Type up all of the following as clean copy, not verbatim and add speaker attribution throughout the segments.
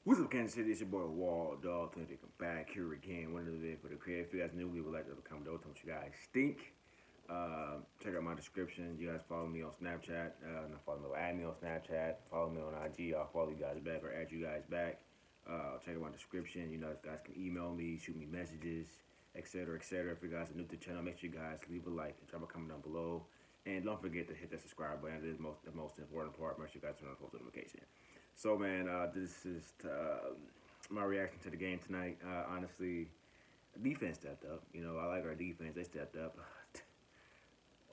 Speaker 1: What's up, Kansas City? It's your boy Wall Dog. Today I'm back here again. One of the video for the creative. If you guys new, we would like to comment below. Tell me what you guys think. Check out my description. You guys follow me on Snapchat. Not follow me, add me on Snapchat. Follow me on IG. I'll follow you guys back or add you guys back. Check out my description. You know, you guys can email me, shoot me messages, etc., etc. If you guys are new to the channel, make sure you guys leave a like and drop a comment down below. And don't forget to hit that subscribe button. It is the most important part. Make sure you guys turn on post notification. So, man, this is my reaction to the game tonight. Honestly, defense stepped up. You know, I like our defense. They stepped up.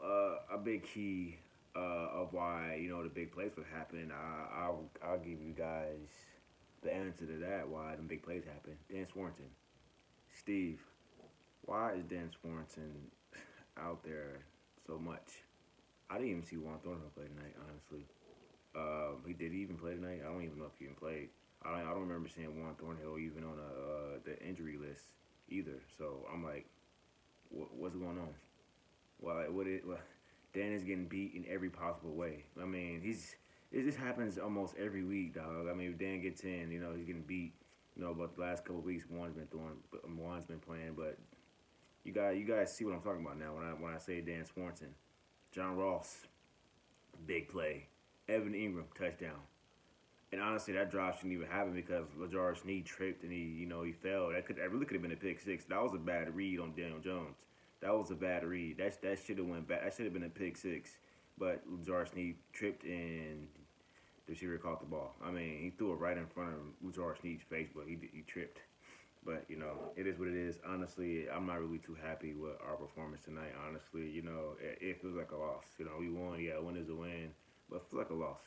Speaker 1: A big key of why the big plays would happen. I'll give you guys the answer to that. Why the big plays happen. Dan Swarton, Steve. Why is Dan Swarton out there so much? I didn't even see Juan Thornhill play tonight. Honestly, did he even play tonight? I don't even know if he even played. I don't remember seeing Juan Thornhill even on the injury list either. So I'm like, what's going on? Well, Dan is getting beat in every possible way. I mean, it just happens almost every week, dog. I mean, if Dan gets in, he's getting beat. But the last couple of weeks, Juan's been playing, but you guys see what I'm talking about now when I say Dan Swanson, John Ross, big play, Evan Ingram touchdown. And honestly, that drive shouldn't even happen because Lajar Sneed tripped and he fell. That really could have been a pick six. That was a bad read on Daniel Jones. That was a bad read. That should have went back. That should have been a pick six. But Lajar Sneed tripped and the receiver caught the ball. I mean, he threw it right in front of Lajar Sneed's face, but he tripped. But it is what it is. Honestly, I'm not really too happy with our performance tonight. Honestly, it feels like a loss. We won. Yeah, a win is a win, but it feels like a loss,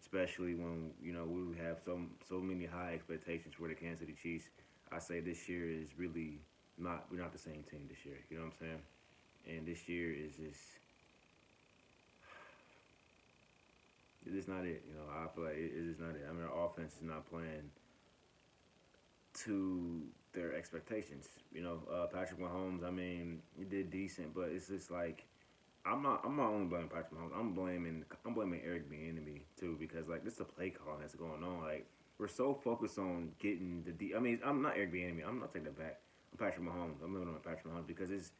Speaker 1: especially when we have so many high expectations for the Kansas City Chiefs. I say this year is really not we're not the same team this year. You know what I'm saying? And this year is just it's not it. I feel like it is not it. I mean, our offense is not playing to their expectations. Patrick Mahomes. I mean, he did decent, but it's just like I'm not only blaming Patrick Mahomes. I'm blaming Eric Bieniemy too because like this is a play calling that's going on. Like we're so focused on getting I mean, I'm not Eric Bieniemy. I'm not taking it back. I'm Patrick Mahomes. I'm living on Patrick Mahomes because it's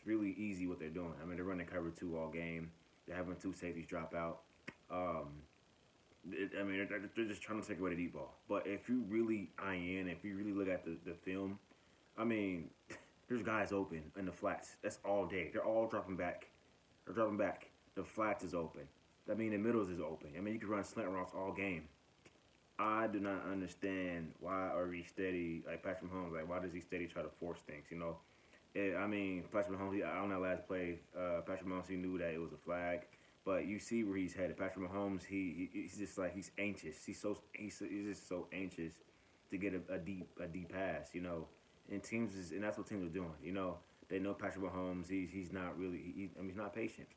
Speaker 1: really easy what they're doing. I mean, they're running cover two all game. They're having two safeties drop out. I mean, they're just trying to take away the deep ball. But if you really if you really look at the film, I mean, there's guys open in the flats. That's all day. They're all dropping back. They're dropping back. The flats is open. I mean, the middles is open. I mean, you can run slant routes all game. I do not understand why are we steady, like Patrick Mahomes, like why does he steady try to force things, I mean, Patrick Mahomes, on that last play, Patrick Mahomes, he knew that it was a flag. But you see where he's headed. Patrick Mahomes, he's just like he's anxious. He's just so anxious to get a deep pass, and that's what teams are doing. They know Patrick Mahomes. He's not really. He's not patient.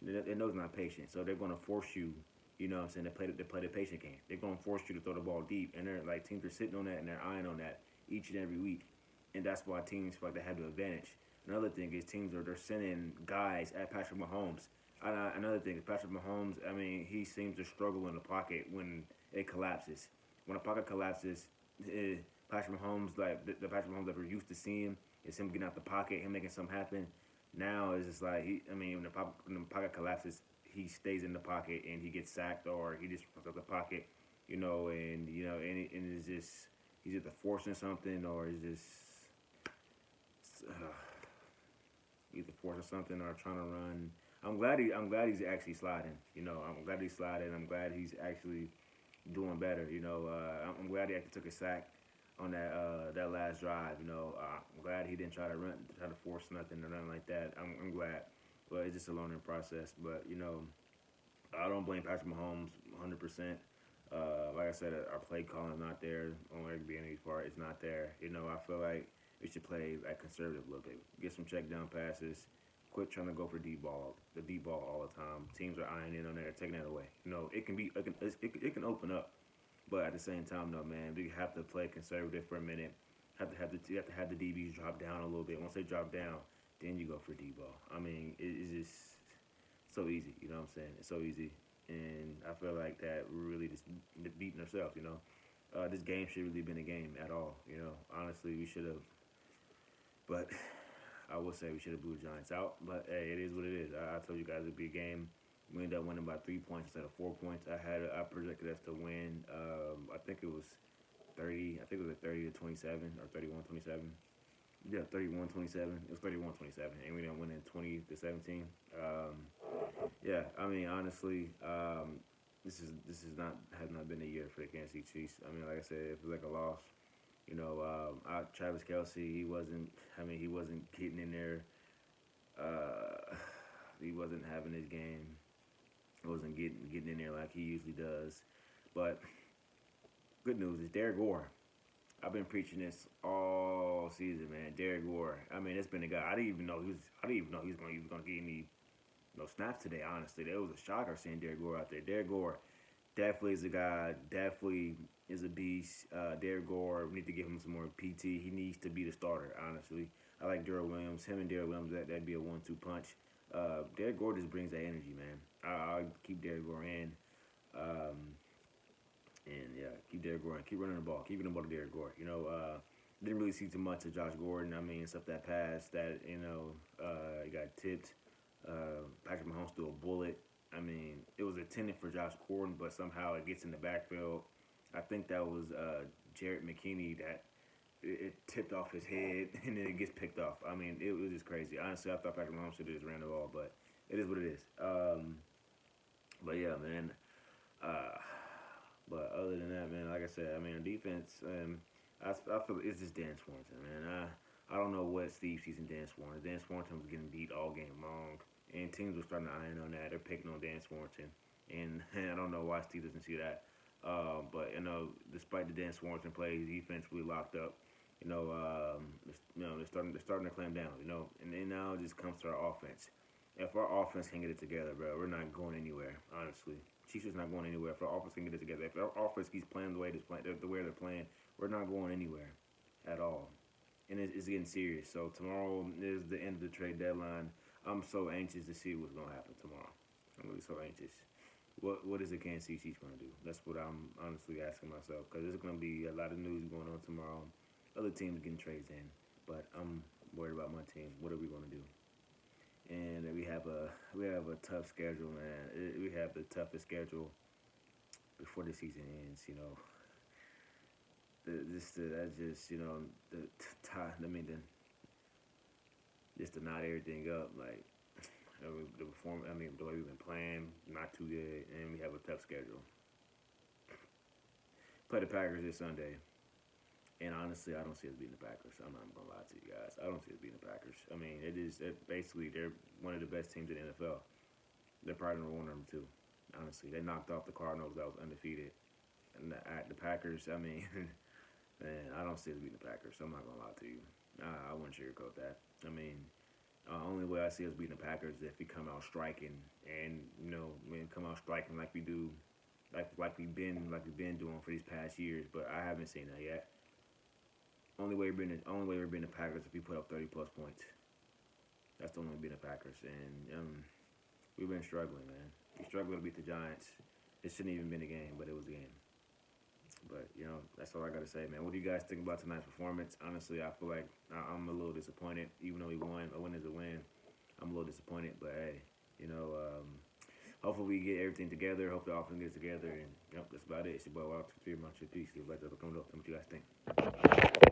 Speaker 1: They know he's not patient, so they're going to force you. You know what I'm saying? They play the patient game. They're going to force you to throw the ball deep, and they're like teams are sitting on that and they're eyeing on that each and every week, and that's why teams feel like they have the advantage. Another thing is teams they're sending guys at Patrick Mahomes. Another thing is Patrick Mahomes. I mean, he seems to struggle in the pocket when it collapses. When a pocket collapses, Patrick Mahomes, like the Patrick Mahomes that we're used to seeing, is him getting out the pocket, him making something happen. Now it's just like when the pocket collapses, he stays in the pocket and he gets sacked or he just runs out the pocket, and it's just he's either forcing something or he's just either forcing something or trying to run. I'm glad he's actually sliding. I'm glad he's sliding. I'm glad he's actually doing better. I'm glad he actually took a sack on that last drive. I'm glad he didn't try to force nothing or nothing like that. I'm glad, but it's just a learning process. But I don't blame Patrick Mahomes 100%. Like I said, our play calling not there on Eric Bieniemy's part. It's not there. I feel like we should play like conservative a little bit. Get some check down passes. Quit trying to go for the deep ball all the time. Teams are eyeing in on there, taking that away. It can open up, but at the same time, no, man, we have to play conservative for a minute. You have to have the DBs drop down a little bit. Once they drop down, then you go for deep ball. I mean, it's just so easy. You know what I'm saying? It's so easy, and I feel like that we're really just beating ourselves. This game should really been a game at all. You know, honestly, we should have. But I will say we should have blew the Giants out. But hey, it is what it is. I told you guys it'd be a game. We ended up winning by 3 points instead of 4 points. I projected us to win. I think it was 30. I think it was 30-27 or 31-27. Yeah, 31-27. It was 31-27, and we didn't win in 20-17. Yeah, I mean honestly, this is not has not been a year for the Kansas City Chiefs. I mean, like I said, it was like a loss. You know, Travis Kelsey, he wasn't. I mean, he wasn't getting in there. He wasn't having his game. He wasn't getting in there like he usually does. But good news is Derek Gore. I've been preaching this all season, man. Derek Gore. I mean, it's been a guy. I didn't even know he was. I didn't even know he was gonna get any no snaps today. Honestly, that was a shocker seeing Derek Gore out there. Derek Gore definitely is a guy. Definitely is a beast. Derek Gore. We need to give him some more PT. He needs to be the starter. Honestly, I like Darrell Williams. Him and Darrell Williams. That'd be a 1-2 punch. Derek Gore just brings that energy, man. I'll keep Derek Gore in. Um, and yeah, keep Derek Gore and keep running the ball. Keeping the ball to Derek Gore. You know, didn't really see too much of Josh Gordon. I mean, except that pass that, he got tipped. Patrick Mahomes threw a bullet. I mean, it was intended for Josh Gordon, but somehow it gets in the backfield. I think that was Jarrett McKinney that it tipped off his head and then it gets picked off. I mean, it was just crazy. Honestly, I thought Patrick Mahomes should have just ran the ball, but it is what it is. But yeah, man. Uh, but other than that, man, like I said, I mean, defense, I feel it's just Dan Swanson, man. I don't know what Steve sees in Dan Swanson. Dan Swanson was getting beat all game long, and teams were starting to iron on that. They're picking on Dan Swanson, and I don't know why Steve doesn't see that. But despite the Dan Swanson play, his defense really locked up. They're starting to clamp down. And then now it just comes to our offense. If our offense can get it together, bro, we're not going anywhere. Honestly, Chiefs is not going anywhere. If our offense can get it together, if our offense keeps playing the way they're playing, we're not going anywhere at all. And it's getting serious. So tomorrow is the end of the trade deadline. I'm so anxious to see what's gonna happen tomorrow. I'm really so anxious. What is the Kansas City Chiefs gonna do? That's what I'm honestly asking myself because there's gonna be a lot of news going on tomorrow. Other teams getting trades in, but I'm worried about my team. What are we gonna do? And we have a tough schedule, man. We have the toughest schedule before the season ends. That's just the time. I mean, just to knot everything up, like the perform. I mean, the way we've been playing, not too good, and we have a tough schedule. Play the Packers this Sunday, and honestly, I don't see us beating the Packers. I'm not gonna lie to you guys. I don't see us beating the Packers. I mean, basically they're one of the best teams in the NFL. They're probably number one, number two. Honestly, they knocked off the Cardinals that was undefeated, and the Packers. I mean, man, I don't see us beating the Packers. I'm not gonna lie to you. I wouldn't sugarcoat that. I mean, only way I see us beating the Packers is if we come out striking, and come out striking like we do, like we've been doing for these past years. But I haven't seen that yet. Only way we're beating the Packers if we put up 30 plus points. That's the only way we're beating the Packers, and we've been struggling, man. We struggled to beat the Giants. It shouldn't even been a game, but it was a game. But that's all I gotta say, man. What do you guys think about tonight's performance? Honestly, I feel like I'm a little disappointed. Even though we won, a win is a win. I'm a little disappointed, but hey, hopefully we get everything together. Hope the offense gets together, and that's about it. It's your boy Wild 2 3. My peace. Leave a like up, comment up. Tell me what you guys think.